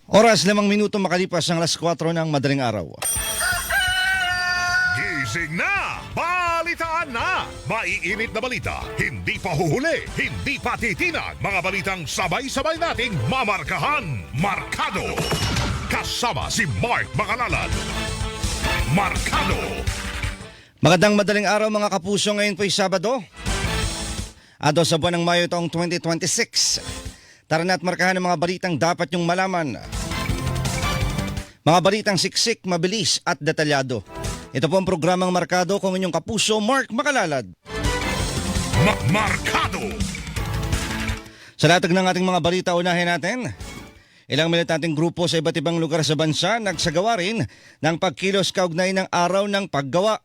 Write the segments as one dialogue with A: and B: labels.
A: Oras 5 minuto makalipas ang alas 4 ng madaling araw.
B: Gising na! Balitaan na! Maiinit na balita, hindi pa huhuli, hindi pa titinag. Mga balitang sabay-sabay nating mamarkahan. Markado! Kasama si Mark Bacalalan. Markado!
A: Magandang madaling araw mga kapuso, ngayon po'y Sabado. Ado sa buwan ng Mayo taong 2026. Tara na at markahan ang mga balitang dapat niyong malaman. Mga balitang siksik, mabilis at detalyado. Ito po ang programang Markado kung inyong kapuso, Mark Bacalalan.
B: Markado!
A: Sa latag ng ating mga balita, unahin natin. Ilang militanteng grupo sa iba't ibang lugar sa bansa nagsagawa rin ng pagkilos kaugnay ng araw ng paggawa.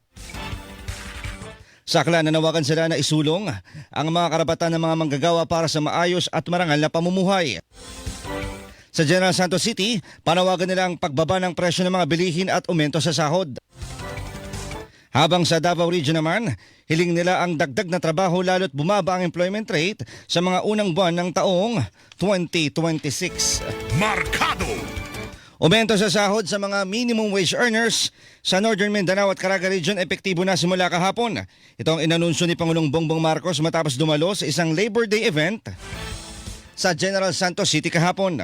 A: Sa akla, nanawagan sila na isulong ang mga karapatan ng mga manggagawa para sa maayos at marangal na pamumuhay. Sa General Santos City, panawagan nila ang pagbaba ng presyo ng mga bilihin at aumento sa sahod. Habang sa Davao Region naman, hiling nila ang dagdag na trabaho lalo't bumaba ang employment rate sa mga unang buwan ng taong 2026.
B: Markado!
A: Aumento sa sahod sa mga minimum wage earners sa Northern Mindanao at Caraga Region epektibo na simula kahapon. Ito ang inanunsyo ni Pangulong Bongbong Marcos matapos dumalo sa isang Labor Day event sa General Santos City kahapon.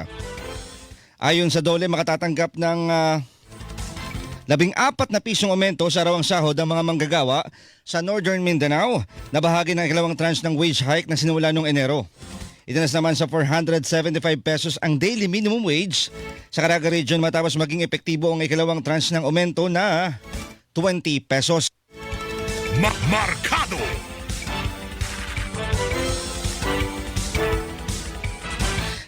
A: Ayon sa DOLE, makatatanggap ng 14 na pisong aumento sa arawang sahod ng mga manggagawa sa Northern Mindanao na bahagi ng ikalawang tranche ng wage hike na sinimula noong Enero. Itinas naman sa 475 pesos ang daily minimum wage sa Caraga Region matapos maging epektibo ang ikalawang tranche ng aumento na 20 pesos.
B: Markado!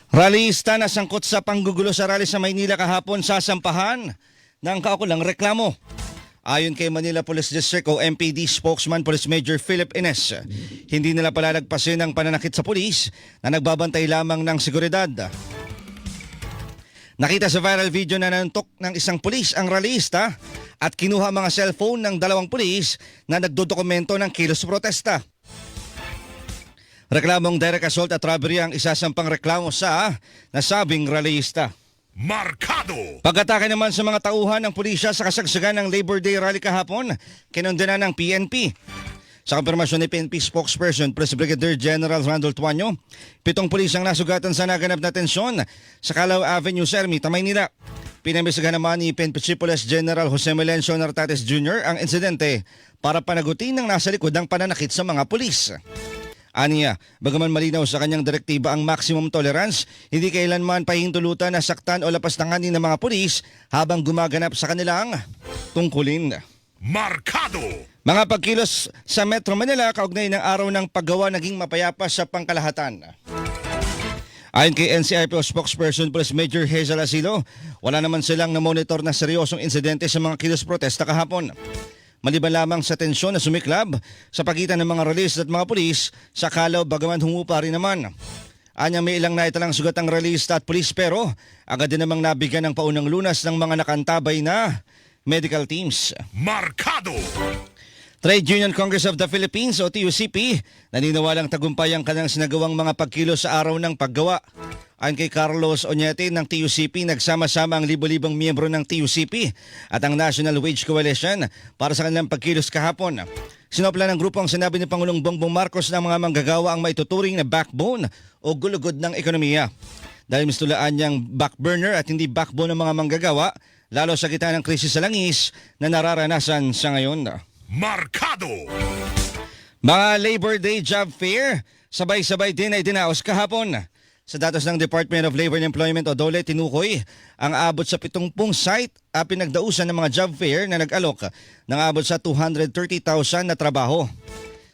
A: Rallyista na sangkot sa panggugulo sa rally sa Maynila kahapon sasampahan ng kaukulang reklamo. Ayon kay Manila Police District o MPD spokesman Police Major Philip Ines, hindi nila palalagpasin ang pananakit sa pulis na nagbabantay lamang ng seguridad. Nakita sa viral video na nanuntok ng isang pulis ang rallyista at kinuha mga cellphone ng dalawang pulis na nagdodokumento ng kilos protesta. Reklamong direct assault at robbery ang isasampang reklamo sa nasabing rallyista.
B: Markado!
A: Pag-atake naman sa mga tauhan ng pulisya sa kasagsagan ng Labor Day rally kahapon, kinondena ng PNP. Sa konfirmasyon ni PNP spokesperson, Police Brigadier General Randolph Tuanyo, 7 pulis ang nasugatan sa naganap na tensyon sa Calao Avenue, Ermita, Maynila. Pinambisigan naman ni PNP Chief Police General Jose Melencio Nartates Jr. ang insidente para panagutin ng nasa likod ng pananakit sa mga pulis. Aniya, bagaman malinaw sa kanyang direktiba ang maximum tolerance, hindi kailanman pahintulutan na saktan o lapastanganin ng mga pulis habang gumaganap sa kanilang tungkulin.
B: Markado!
A: Mga pagkilos sa Metro Manila kaugnay ng araw ng paggawa naging mapayapa sa pangkalahatan. Ayon kay NCRPO spokesperson Police Major Hazel Asilo, wala naman silang na-monitor na seryosong insidente sa mga kilos protesta kahapon. Maliban lamang sa tensyon na sumiklab sa pagitan ng mga rallyista at mga pulis sa Calao, bagaman humupa rin naman. Anya, may ilang naitalang sugat ang rallyista at pulis pero agad din namang nabigyan ng paunang lunas ng mga nakantabay na medical teams.
B: Markado!
A: Trade Union Congress of the Philippines o TUCP, naniniwalang tagumpay ang kanilang sinagawang mga pagkilos sa araw ng paggawa. Ayon kay Carlos Oñete ng TUCP, nagsama-sama ang libo-libong miyembro ng TUCP at ang National Wage Coalition para sa kanilang pagkilos kahapon. Sinopla ng grupo ang sinabi ni Pangulong Bongbong Marcos na mga manggagawa ang maituturing na backbone o gulugod ng ekonomiya. Dahil mistulaan niyang backburner at hindi backbone ng mga manggagawa, lalo sa gitna ng krisis sa langis na nararanasan sa ngayon.
B: Markado!
A: Mga Labor Day Job Fair, sabay-sabay din ay dinaos kahapon. Sa datos ng Department of Labor and Employment o DOLE, tinukoy ang abot sa 70 site pinagdausan ng mga job fair na nag-alok ng abot sa 230,000 na trabaho.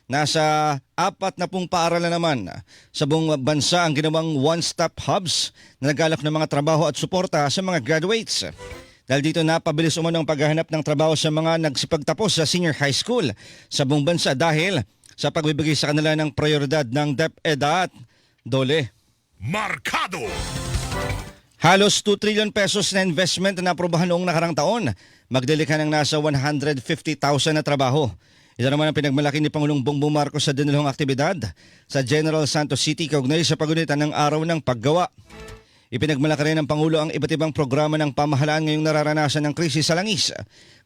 A: Nasa 40 paaralan naman sa buong bansa ang ginawang one-stop hubs na nag-alok ng mga trabaho at suporta sa mga graduates. Dahil dito napabilis umano ang paghahanap ng trabaho sa mga nagsipagtapos sa senior high school sa buong bansa dahil sa pagbibigay sa kanila ng prioridad ng DepEDA at DOLE.
B: Markado!
A: Halos 2 trillion pesos na investment na naprobahan noong nakarang taon. Magdilikha ng nasa 150,000 na trabaho. Ito naman ang pinagmalaki ni Pangulong Bongbong Marcos sa dinulong aktibidad sa General Santos City kaugnay sa pagunitan ng araw ng paggawa. Ipinagmalaki rin ng Pangulo ang iba't ibang programa ng pamahalaan ngayong nararanasan ng krisis sa langis.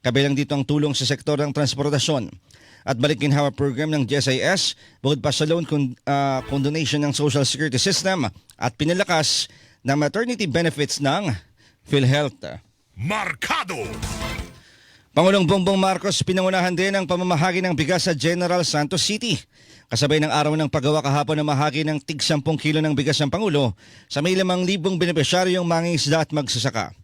A: Kabilang dito ang tulong sa sektor ng transportasyon at balik-ginhawa program ng GSIS, bukod pa sa loan condonation ng Social Security System at pinalakas ng maternity benefits ng PhilHealth.
B: Markado!
A: Pangulong Bongbong Marcos pinangunahan din ang pamamahagi ng bigas sa General Santos City. Kasabay ng araw ng paggawa kahapon ng mahagi ng tig 10 kilo ng bigas ng Pangulo sa may 5,000 benepisyaryong mangingisda at magsasaka.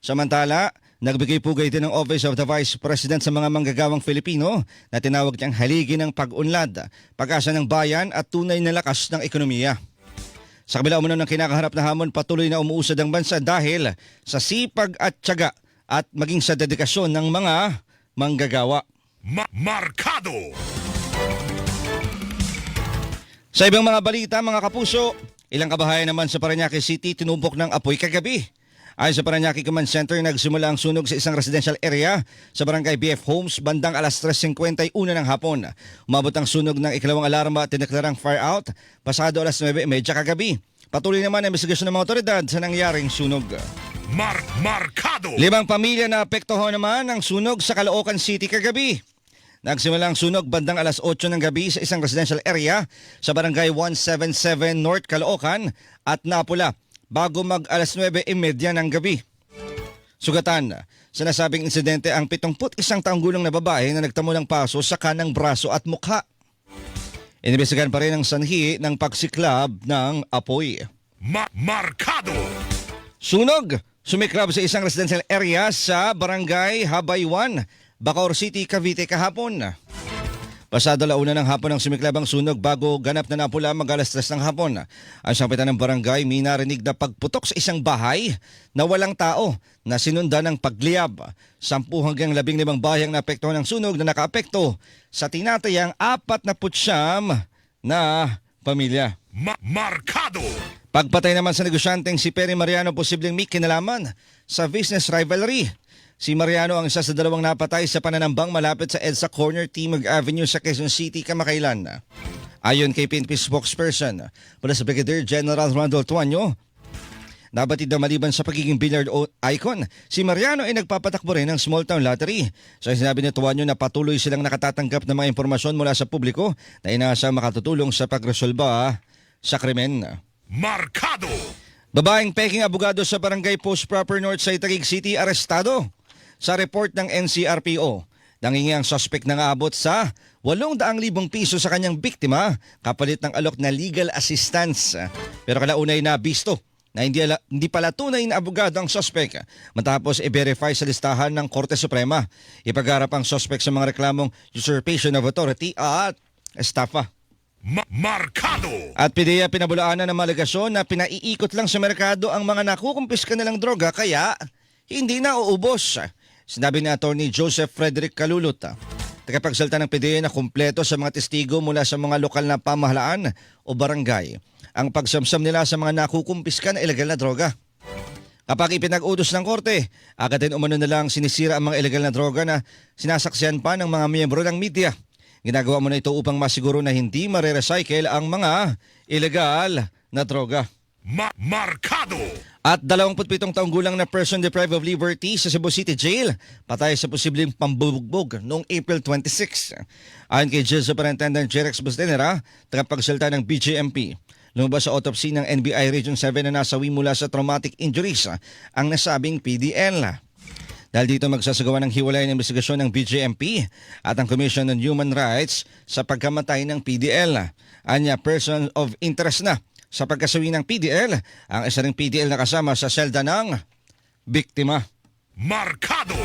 A: Samantala, nagbigay pugay din ng Office of the Vice President sa mga manggagawang Filipino na tinawag niyang haligi ng pag-unlad, pag-asa ng bayan at tunay na lakas ng ekonomiya. Sa kabila umano ng kinakaharap na hamon, patuloy na umuusad ang bansa dahil sa sipag at tiyaga at maging sa dedikasyon ng mga manggagawa.
B: Markado!
A: Sa ibang mga balita, mga kapuso, ilang kabahayan naman sa Parañaque City tinumpok ng apoy kagabi. Ayon sa Parañaque Command Center, nagsimula ang sunog sa isang residential area sa Barangay BF Homes bandang alas 3:51 ng hapon. Umabot ang sunog ng ikalawang alarma at tineklarang fire out pasado alas 9:30 kagabi. Patuloy naman ang investigasyon ng mga otoridad sa nangyaring sunog.
B: Markado!
A: 5 pamilya na apektuhan naman ang sunog sa Caloocan City kagabi. Nagsimula ang sunog bandang alas 8 ng gabi sa isang residential area sa Barangay 177 North Caloocan at napula bago mag alas 9:30 ng gabi. Sugatan, sa nasabing insidente ang 71 taong gulang na babae na nagtamo ng paso sa kanang braso at mukha. Inimbestigahan pa rin ang sanhi ng pagsiklab ng apoy.
B: Markado!
A: Sunog! Sumiklab sa isang residential area sa Barangay Habaywan, Bacoor City, Cavite kahapon. Pasado launa ng hapon ang sumiklab ang sunog bago ganap na napula mag-alas 3 ng hapon. Ang sampitan ng barangay may narinig na pagputok sa isang bahay na walang tao na sinundan ng pagliyab. 10 hanggang 15 bahayang naapektuhan ng sunog na nakaapekto sa tinatayang 49 na pamilya.
B: Markado!
A: Pagpatay naman sa negosyanteng si Perry Mariano posibleng may kinalaman sa business rivalry. Si Mariano ang isa sa 2 napatay sa pananambang malapit sa EDSA Corner Timog Avenue sa Quezon City kamakailan. Ayon kay PNP spokesperson mula sa Brigadier General Randall Tuanyo, nabatid na maliban sa pagiging billiard icon, si Mariano ay nagpapatakbo rin ng small town lottery. So sinabi ni Tuanyo na patuloy silang nakatatanggap ng mga impormasyon mula sa publiko na inaasang makatutulong sa pagresolba sa krimen.
B: Markado!
A: Babaeng peking abogado sa Barangay Post Proper North sa Taguig City arestado. Sa report ng NCRPO, nangingi ang suspect na abot sa 800,000 piso sa kanyang biktima kapalit ng alok na legal assistance. Pero kalaunay na bisto na hindi pala tunay na abogado ang suspect matapos i-verify sa listahan ng Korte Suprema. Ipagharap ang suspect sa mga reklamong usurpation of authority at estafa.
B: Markado!
A: At PDEA pinabulaanan ng malegasyon na pinaiikot lang sa merkado ang mga nakukumpiska nilang droga kaya hindi na uubos. Sinabi ni Attorney Joseph Frederick Calulot, tagapagsalita ng PDEA na kumpleto sa mga testigo mula sa mga lokal na pamahalaan o barangay ang pagsamsam nila sa mga nakukumpiska na ilegal na droga. Kapag ipinag-utos ng korte, agad din umano na lang sinisira ang mga ilegal na droga na sinasaksihan pa ng mga miyembro ng media. Ginagawa mo na ito upang masiguro na hindi mare-recycle ang mga ilegal na droga.
B: Markado!
A: At 27 taong gulang na person deprived of liberty sa Cebu City Jail patay sa posibleng pambubugbog noong April 26. Ayon kay Jail Superintendent Jerex Busdenera, tagapagsalita ng BJMP, lumabas sa autopsy ng NBI Region 7 na nasawi mula sa traumatic injuries ang nasabing PDL. Dahil dito magsasagawa ng hiwalay na investigasyon ng BJMP at ang Commission on Human Rights sa pagkamatay ng PDL. Anya, person of interest na sa pagkasawi ng PDL ang isa ring PDL na kasama sa selda ng biktima.
B: Markado!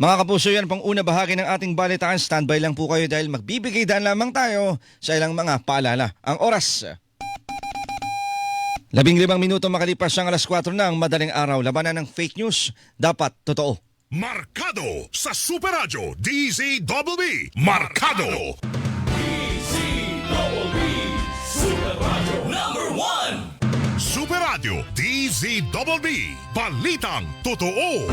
A: Mga kapuso, yan pang una bahagi ng ating balitaan. Standby lang po kayo dahil magbibigay daan lamang tayo sa ilang mga paalala. Ang oras, 15 minuto makalipas ang alas 4 ng madaling araw. Labanan ng fake news, dapat totoo.
B: Markado sa Super Radio DZBB. Markado!
C: Super Radio #1.
B: Super Radio DZBB. Balitang totoo.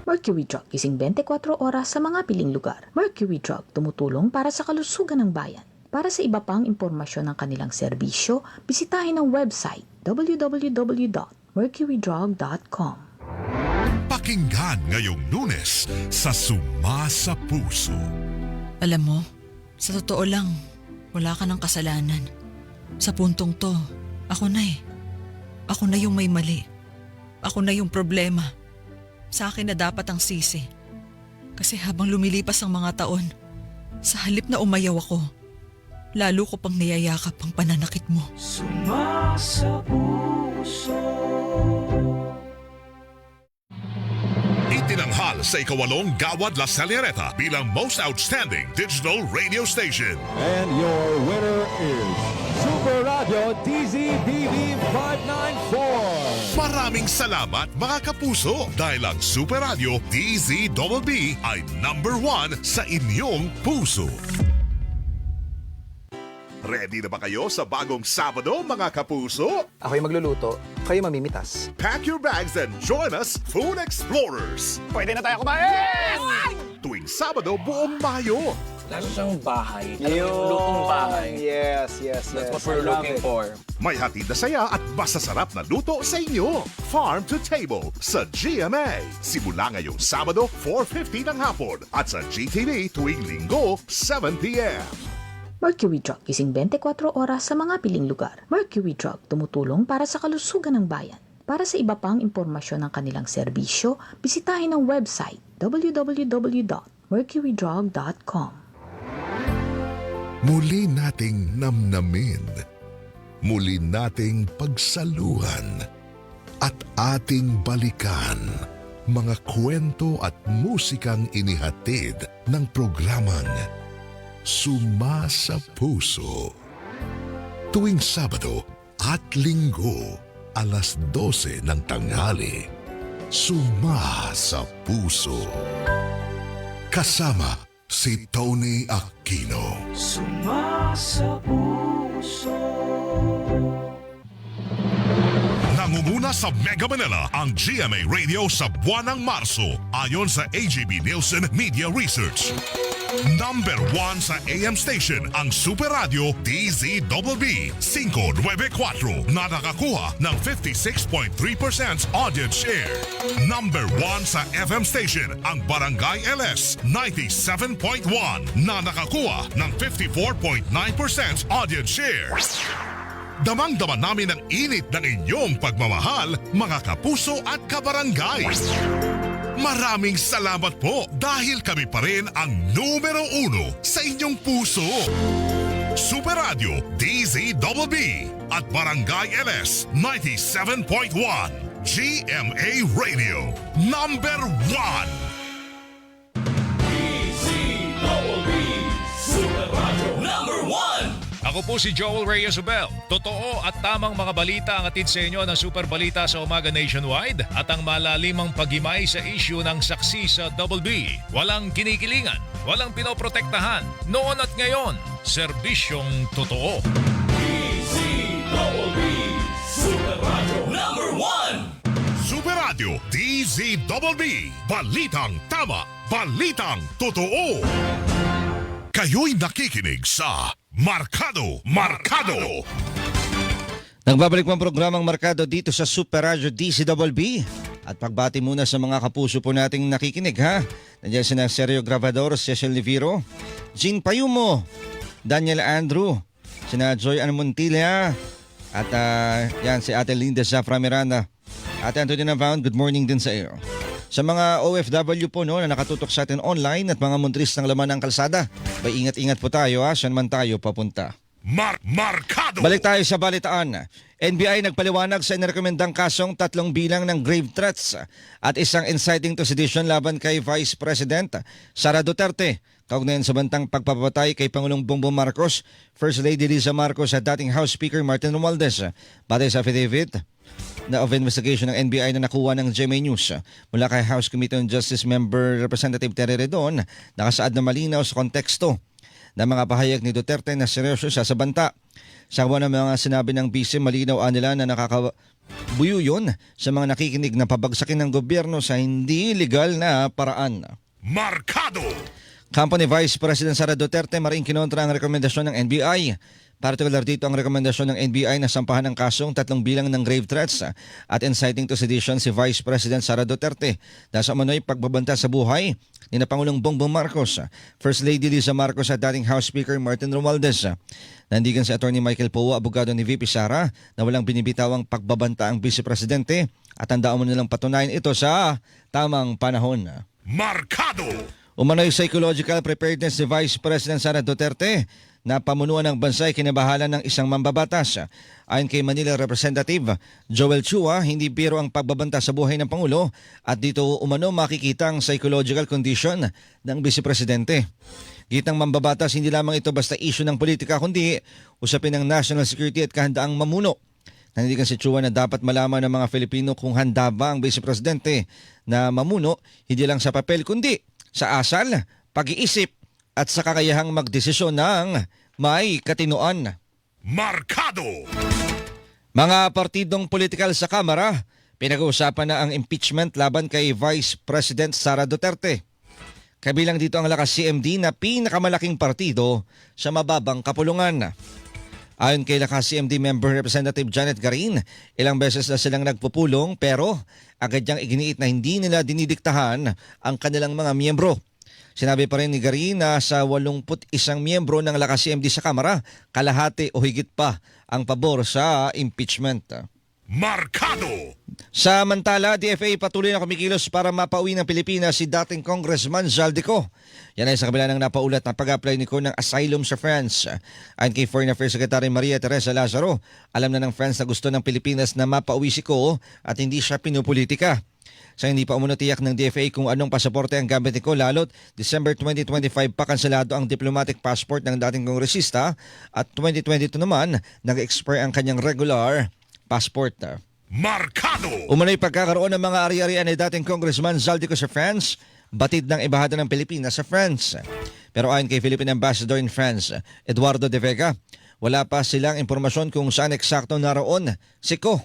D: Mercury Drug, gising 24 oras sa mga piling lugar. Mercury Drug, tumutulong para sa kalusugan ng bayan. Para sa iba pang impormasyon ng kanilang serbisyo, bisitahin ang website www.mercurydrug.com.
B: Pakinggan ngayong Lunes sa Suma sa Puso.
E: Alam mo, sa totoo lang, wala ka ng kasalanan. Sa puntong to, ako na eh. Ako na yung may mali. Ako na yung problema. Sa akin na dapat ang sisi. Kasi habang lumilipas ang mga taon, sa halip na umayaw ako, lalo ko pang niyayakap ang pananakit mo.
B: Itinanghal sa ikawalong Gawad La Salineta bilang Most Outstanding Digital Radio Station.
F: And your winner is Super Radio DZBB 594.
B: Maraming salamat mga kapuso dahil ang Super Radio DZBB ay #1 sa inyong puso. Ready na ba kayo sa bagong Sabado mga kapuso?
G: Ako'y magluluto, kayo mamimitas.
B: Pack your bags and join us, Food Explorers!
G: Pwede na tayo kumain!
B: Tuwing Sabado, buong Mayo.
H: Lalo siyang bahay.
G: Ayun,
H: Lutong bahay.
G: Yes.
H: That's what we're looking for.
B: May hatid na saya at masasarap na luto sa inyo. Farm to Table sa GMA. Simula ngayong Sabado, 4:50 ng hapon at sa GTV tuwing Linggo, 7 p.m.
D: Mercury Drug, gising 24 oras sa mga piling lugar. Mercury Drug, tumutulong para sa kalusugan ng bayan. Para sa iba pang impormasyon ng kanilang serbisyo, bisitahin ang website www.mercurydrug.com.
B: Muli nating namnamin, muli nating pagsaluhan, at ating balikan mga kwento at musikang inihatid ng programang Suma sa Puso. Tuwing Sabado at Linggo, alas 12 ng tanghali, Suma sa Puso. Kasama si Tony Aquino. Nangunguna sa Mega Manila ang GMA Radio sa buwan ng Marso ayon sa AGB Nielsen Media Research. #1 sa AM station ang Super Radio DZBB 594 na nakakuha ng 56.3% audience share. #1 sa FM station ang Barangay LS 97.1 na nakakuha ng 54.9% audience share. Damang-dama namin ang init ng inyong pagmamahal, mga kapuso at kabarangay. Maraming salamat po dahil kami pa rin ang #1 sa inyong puso. Super Radio DZBB at Barangay LS 97.1 GMA Radio #1.
C: DZBB Super Radio #1.
I: Ako po si Joel Reyes Ubel. Totoo at tamang mga balita ang atid sa inyo ng Super Balita sa Umaga Nationwide at ang malalimang paghimay sa issue ng saksi sa Double B. Walang kinikilingan, walang pinoprotektahan, noon at ngayon, serbisyong totoo.
C: DZBB Super Radio #1.
B: Super Radio DZBB. Balitang tama, balitang totoo. Kayo'y nakikinig sa Markado.
A: Nagbabalik po ang programang Markado dito sa Super Radio DZBB. At pagbati muna sa mga kapuso po nating nakikinig ha. Nandiyan sina Sergio Gravador, Cecil Liviro, Jean Payumo, Daniel Andrew, sina Joy Ann Montilla, at yan si Ate Linda Zafra Miranda. Ate Anthony Navaon, good morning din sa iyo. Sa mga OFW po no, na nakatutok sa atin online at mga montris ng laman ng kalsada, bay ingat-ingat po tayo ha, saan man tayo papunta.
B: Markado.
A: Balik tayo sa balitaan. NBI nagpaliwanag sa inirekomendang kasong 3 bilang ng grave threats at isang inciting to sedition laban kay Vice President Sara Duterte. Kaugnayan sa bantang pagpapatay kay Pangulong Bongbong Marcos, First Lady Liza Marcos at dating House Speaker Martin Romualdez. Batay sa affidavit of investigation ng NBI na nakuha ng GMA News mula kay House Committee on Justice Member Representative Terry Redon, nakasaad na malinaw sa konteksto ng mga pahayag ni Duterte na seryoso siya sa banta. Sa kawan ng mga sinabi ng vice, malinaw nila na nakakabuyo yun sa mga nakikinig na pabagsakin ng gobyerno sa hindi legal na paraan.
B: Markado.
A: Kampo ni Vice President Sara Duterte maring kinontra ang rekomendasyon ng NBI. Partikular dito ang rekomendasyon ng NBI na sampahan ng kasong 3 bilang ng grave threats at inciting to sedition si Vice President Sara Duterte dahil sa umano'y pagbabanta sa buhay ni na Pangulong Bongbong Marcos, First Lady Liza Marcos at dating House Speaker Martin Romualdez. Nandigan si Atty. Michael Poe, abogado ni VP Sara, na walang binibitawang pagbabanta ang Vice Presidente at handaan mo nilang patunayan ito sa tamang panahon.
B: Markado!
A: Umano'y psychological preparedness ni Vice President Sara Duterte na pamunuan ng bansa ay kinabahala ng isang mambabatas. Ayon kay Manila Representative Joel Chua, hindi biro ang pagbabanta sa buhay ng Pangulo at dito umano makikita ang psychological condition ng Vice Presidente. Gitang mambabatas, hindi lamang ito basta issue ng politika kundi usapin ng national security at kahandaang mamuno. Nandigan si Chua na dapat malaman ng mga Filipino kung handa ba ang Vice Presidente na mamuno hindi lang sa papel kundi sa asal, pag-iisip at sa kakayahang magdesisyon ng may katinoan.
B: Markado!
A: Mga partidong politikal sa Kamara, pinag-uusapan na ang impeachment laban kay Vice President Sara Duterte. Kabilang dito ang Lakas CMD na pinakamalaking partido sa mababang kapulungan. Ayon kay Lakas CMD member Representative Janet Garin, ilang beses na silang nagpupulong pero agad niyang iginiit na hindi nila dinidiktahan ang kanilang mga miyembro. Sinabi pa rin ni Garin na sa 81 miyembro ng Lakas CMD sa Kamara, kalahati o higit pa ang pabor sa impeachment.
B: Markado!
A: Samantala, DFA patuloy na kumikilos para mapauwi ng Pilipinas si dating Congressman Zaldico. Yan ay sa kabila ng napaulat na pag-apply ni Ko ng asylum sa France. Ayon kay Foreign Affairs Secretary Maria Teresa Lazaro, alam na ng France na gusto ng Pilipinas na mapauwi si Ko at hindi siya pinupolitika. Sa hindi pa umuno tiyak ng DFA kung anong pasaporte ang gamit ni Ko, lalo't December 2025 pa kanselado ang diplomatic passport ng dating kongresista at 2022 naman nag-expire ang kanyang regular passport.
B: Markado!
A: Umano'y pagkakaroon ng mga ari-arian ni dating Congressman Zaldico sa France, batid ng ibahada ng Pilipinas sa France. Pero ayon kay Philippine Ambassador in France, Eduardo de Vega, wala pa silang impormasyon kung saan eksakto naroon si Ko.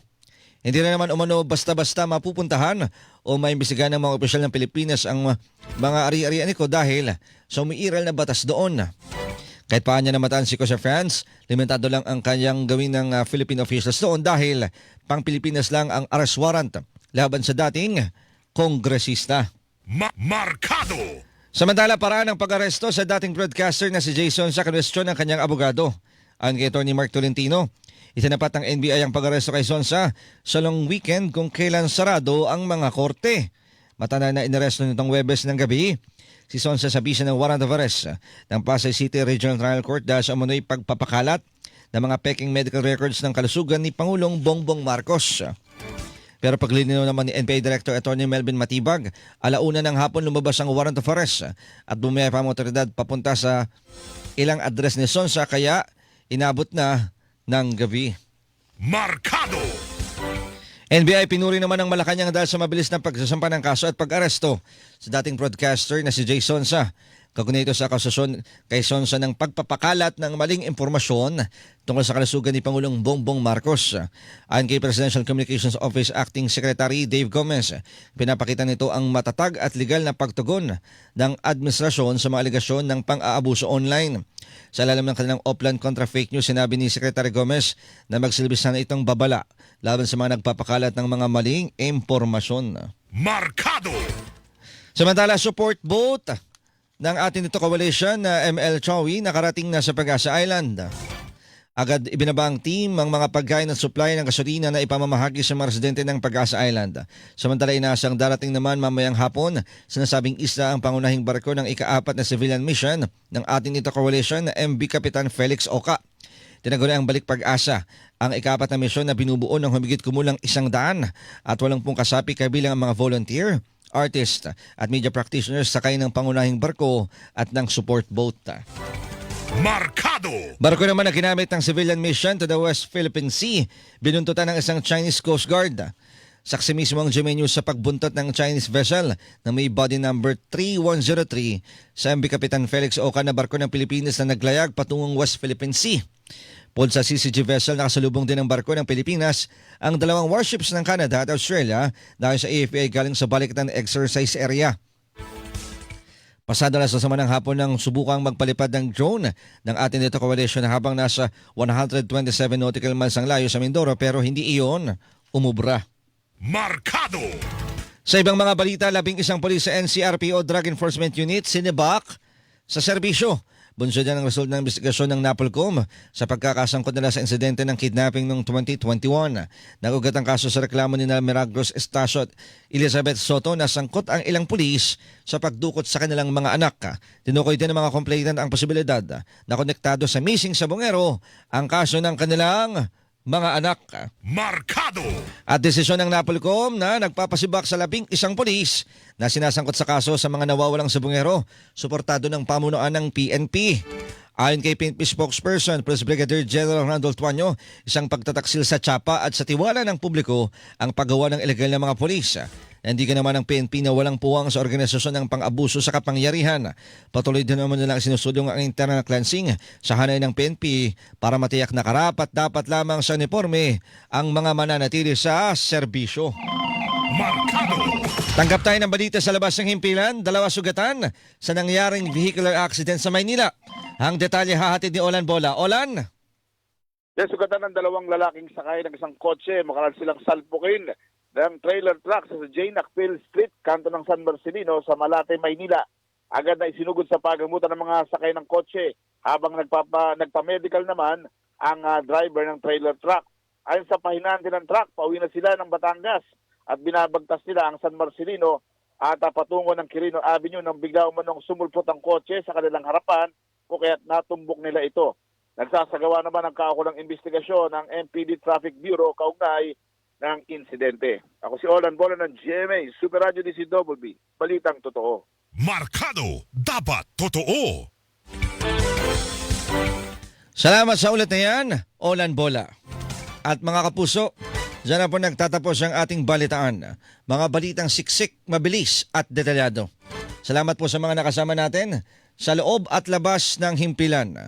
A: Hindi na naman umano basta-basta mapupuntahan o maimbestigahan ng mga opisyal ng Pilipinas ang mga ari-arian ni Ko dahil sa umiiral na batas doon. Kahit paano niya namataan si Ko sa France, limitado lang ang kanyang gawin ng Philippine officials doon dahil pang Pilipinas lang ang arrest warrant laban sa dating kongresista.
B: Markado!
A: Samantala, paraan ng pag-aresto sa dating broadcaster na si Jason sa kwestiyon ng kanyang abogado. Ayon kay Atty. Mark Tolentino, itinapat ng NBI ang pag-aresto kay Sonsa sa long weekend kung kailan sarado ang mga korte. Matanda na inaresto nitong Webes ng gabi si Sonsa sa bisa ng warrant of arrest ng Pasay City Regional Trial Court dahil sa umunoy pagpapakalat ng mga peking medical records ng kalusugan ni Pangulong Bongbong Marcos. Pero paglilinaw naman ni NBI Director Atty. Melvin Matibag, alauna ng hapon lumabas ang warrant of arrest at bumiyay pa ang otoridad papunta sa ilang address ni Sonsa kaya inabot na ng gabi.
B: Markado!
A: NBI pinuri naman ng Malacanang dahil sa mabilis na pagsasampa ng kaso at pag-aresto sa dating broadcaster na si Jay Sonsa. Kaugnay ito sa akusasyon kay Sonsa ng pagpapakalat ng maling impormasyon tungkol sa kalusugan ni Pangulong Bongbong Marcos. Ayon kay Presidential Communications Office Acting Secretary Dave Gomez, pinapakita nito ang matatag at legal na pagtugon ng administrasyon sa mga aligasyon ng pang-aabuso online. Sa ilalim ng kanilang Oplan kontra fake news, sinabi ni Secretary Gomez na magsilbi sana itong babala laban sa mga nagpapakalat ng mga maling impormasyon.
B: Markado!
A: Samantala, support boat ng atin ito coalition na ML Chowi nakarating na sa Pag-asa Island. Agad ibinaba ang team ang mga pagkain at supply ng gasolina na ipamamahagi sa mga residente ng Pag-asa Island. Samantala, inaasang darating naman mamayang hapon sinasabing isla ang pangunahing barko ng ika-4 na civilian mission ng atin ito coalition na MV Kapitan Felix Oka. Tinaguri ang Balik Pag-asa, ang ika-4 na misyon na binubuo ng humigit kumulang 100 at 80 kasapi kabilang ang mga volunteer, artist at media practitioners sakay ng pangunahing barko at ng support boat.
B: Markado!
A: Barko naman na ginamit ng civilian mission to the West Philippine Sea, binuntutan ng isang Chinese Coast Guard. Saksi mismo ang GMA News sa pagbuntot ng Chinese vessel na may body number 3103 sa MV Kapitan Felix Oka na barko ng Pilipinas na naglayag patungong West Philippine Sea. Pod sa CCG vessel, nakasalubong din ng barko ng Pilipinas ang dalawang warships ng Canada at Australia dahil sa AFPI galing sa Baliktan Exercise Area. Pasado na sa sama ng hapon ng subukang magpalipad ng drone ng ating dito coalition habang nasa 127 nautical miles ang layo sa Mindoro pero hindi iyon umubra.
B: Markado!
A: Sa ibang mga balita, 11 pulis sa NCRPO Drug Enforcement Unit sinibak sa serbisyo. Bunsod yan ang result ng investigasyon ng NAPOLCOM sa pagkakasangkot nila sa insidente ng kidnapping noong 2021. Nagugat ang kaso sa reklamo ni Milagros Estacio at Elizabeth Soto na sangkot ang ilang pulis sa pagdukot sa kanilang mga anak. Tinukoy din ng mga complainant ang posibilidad na konektado sa missing sabongero ang kaso ng kanilang mga anak.
B: Markado!
A: At desisyon ng NAPOLCOM na nagpapasibak sa 11 pulis na sinasangkot sa kaso sa mga nawawalang sabongero, suportado ng pamunuan ng PNP. Ayon kay PNP spokesperson, Police Brigadier General Randolph Tuanyo, isang pagtataksil sa tsapa at sa tiwala ng publiko ang paggawa ng ilegal na mga pulis. Nandigan naman ng PNP na walang puwang sa organisasyon ng pang-abuso sa kapangyarihan. Patuloy din naman nilang sinusulyong ang internal cleansing sa hanay ng PNP para matiyak na karapat dapat lamang sa uniforme ang mga mananatili sa serbisyo.
B: Markado!
A: Tanggap tayo ng balita sa labas ng himpilan, 2 sugatan sa nangyaring vehicular accident sa Maynila. Ang detalye hahatid ni Olan Bola. Olan?
J: Yes, sugatan ng 2 lalaking sakay ng isang kotse, makaral silang salpukin ng trailer truck sa J. Nakpil Street, kanto ng San Marcelino sa Malate, Maynila. Agad na isinugod sa pagamutan ng mga sakay ng kotse habang nagpa-medical naman ang driver ng trailer truck. Ayon sa pahinante ng truck, pauwi na sila ng Batangas at binabagtas nila ang San Marcelino at patungo ng Quirino Avenue nang bigla umanong sumulpot ang kotse sa kanilang harapan o kaya't natumbok nila ito. Nagsasagawa naman ang kaukulang investigasyon ng MPD Traffic Bureau kaugnay ng insidente. Ako si Olan Bola ng GMA Super Radio DCWB. Balitang totoo.
B: Markado! Dapat totoo!
A: Salamat sa ulit na yan, Olan Bola. At mga kapuso, dyan na po nagtatapos ang ating balitaan. Mga balitang siksik, mabilis at detalyado. Salamat po sa mga nakasama natin sa loob at labas ng himpilan.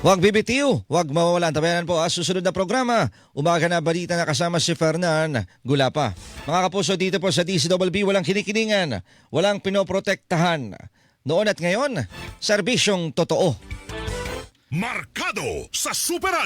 A: Huwag bibitiw, huwag mawawalan. Tabayanan po ang susunod na programa. Umaga na balita na kasama si Fernan Gulapa. Mga kapuso, dito po sa DCWB, walang kinikilingan, walang pinoprotektahan. Noon at ngayon, serbisyong totoo.
B: Markado sa Super